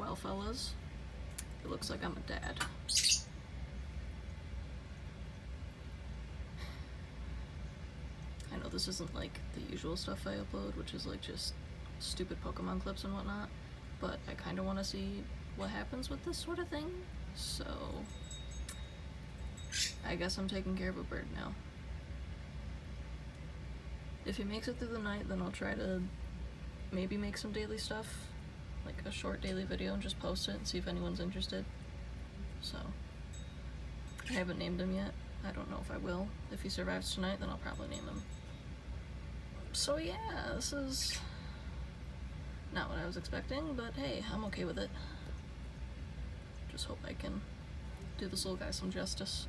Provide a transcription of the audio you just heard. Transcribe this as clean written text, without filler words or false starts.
Well, fellas, it looks like I'm a dad. I know this isn't like the usual stuff I upload, which is like just stupid Pokemon clips and whatnot, but I kind of want to see what happens with this sort of thing, so I guess I'm taking care of a bird now. If he makes it through the night, then I'll try to maybe make some daily stuff, like a short daily video, and just post it and see if anyone's interested. So, I haven't named him yet. I don't know if I will. If he survives tonight, then I'll probably name him. So yeah, this is not what I was expecting, but hey, I'm okay with it. Just hope I can do this little guy some justice.